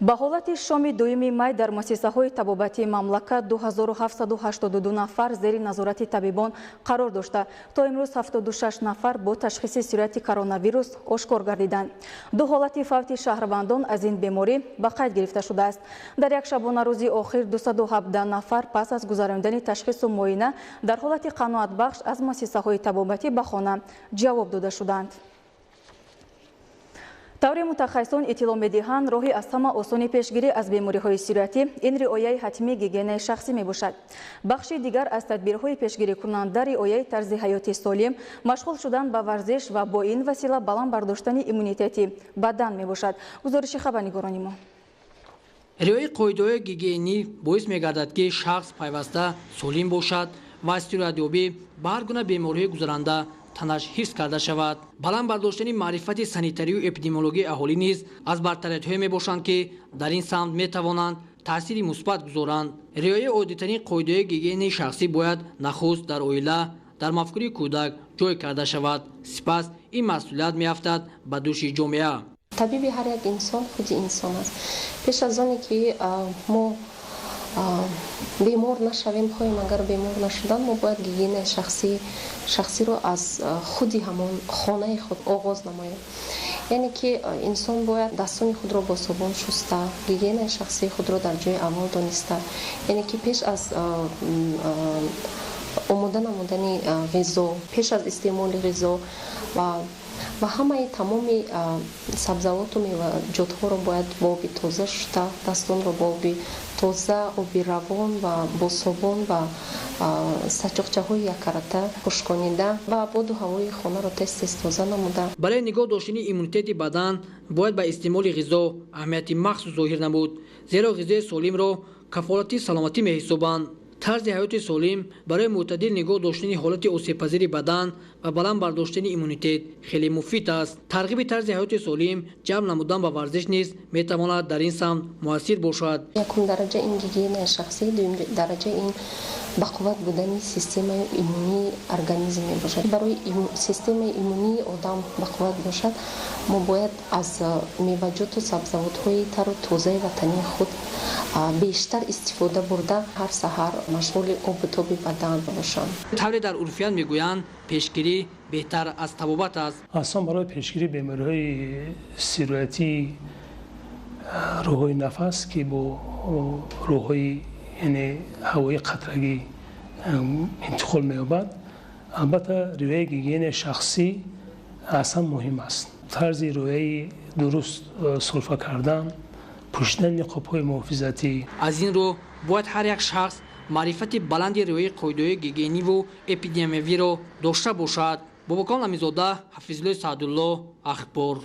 ба ҳолати шоми 2 май дар муассисаҳои табобатии мамлакат 2782 нафар зери назорати табибон қарор дошта, то имрӯз 76 нафар бо ташхиси сирати коронавирус ошкор гардиданд. 2 ҳолати фавти шаҳрвандон аз ин беморӣ ба қайд гирифта шудааст. Дар як шабона рӯзи охир 217 нафар пас аз гузарондани ташхису муоина дар ҳолати қаноатбахш аз муассисаҳои табобатӣ ба хона ҷавоб дода шуданд. тавре мутахассисон иттилоъ медиҳанд, роҳи аз ҳама осони пешгирӣ аз бемориҳои сиратӣ ин риояи ҳатмии гигиенаи шахсӣ мебошад. бахши дигар аз тадбирҳои пешгирикунанда риояи тарзи ҳаёти солим, машғул шудан ба варзиш ва бо ин васила баланд бардоштани иммунитети бадан мебошад. гузориши хабарнигорони мо. риояи қоидаҳои гигиенӣ боис мегардад ки шахс пайваста солим бошад ва аз тироятёбӣ ба ҳар гуна бемориҳои гузаранда танаш ҳифз карда шавад. баланд бардоштани маърифати санитарию эпидемиологии аҳолӣ низ аз бартариятҳое мебошанд ки дар ин самт метавонанд таъсири мусбат гузоранд. риояи оддитарини қоидаҳои гигиенаи шахсӣ бояд нахуст дар оила, дар мафкури кӯдак ҷой карда шавад. сипас ин масъулият меафтад ба дӯши ҷомеа. табиби ҳар як инсон худи инсон аст. пеш аз оне ки мо бемор нашавем, хоҳем агар бемор нашудан, мо бояд гигиенаи шахсиро аз худи ҳамон хонаи худ оғоз намоем. яъне ки инсон бояд дастони худро бо собун шуста, гигиенаи шахсии худро дар ҷои аввал дониста, яъне ки пеш аз омода намудани ғизо, пеш аз истеъмоли ғизо ва ҳамаи тамоми сабзавоту меваҷотҳоро бояд бо оби тоза шуста, дастонро бо оби тоза, оби равон ва бо собун ва сачоқчаҳои яккаратта хушконида ва боду ҳавои хонаро тез тоза намуда. барои нигоҳ доштани иммунитети бадан бояд ба истеъмоли ғизо аҳамияти махсус зоҳир намуд, зеро ғизои солимро кафолати саломатӣ меҳисобанд. тарзи ҳаёти солим барои мӯътадил нигоҳ доштани ҳолати осебпазири бадан ва баланд бардоштани иммунитет хеле муфид аст. тарғиби тарзи ҳаёти солим ҷамъ намудан ба варзиш низ метавонад дар ин самт муассир бошад. якум дараҷа ин гигиенаи шахсӣ, дуюм дараҷа ин бақувват будани системаи иммунии организм мебошад. барои системаи иммунии одам бақувват бошад, мо бояд аз меваҷоту сабзавотҳои тару тозаи ватании худ бештар истифода бурда ҳар саҳар машғули обутоби бадан бошам. тавре дар урфият мегӯянд пешгирӣ беҳтар аз табобат аст. асон барои пешгирии бемориҳои сироятӣ роҳҳои нафас ки бо роҳҳои яъне ҳавои қатрагӣ интиқол меёбад, албатта риояи гигиенаи шахсӣ аслан муҳим аст. тарзи риояи дуруст сурфа кардан, пӯшидани ниқобҳои муҳофизатӣ. аз ин рӯ бояд ҳар як шахс маърифати баланди риояи қоидаҳои гигиениву эпидемиявиро дошта бошад. бобокон амизода, ҳафизуллои саъдулло, ахбор.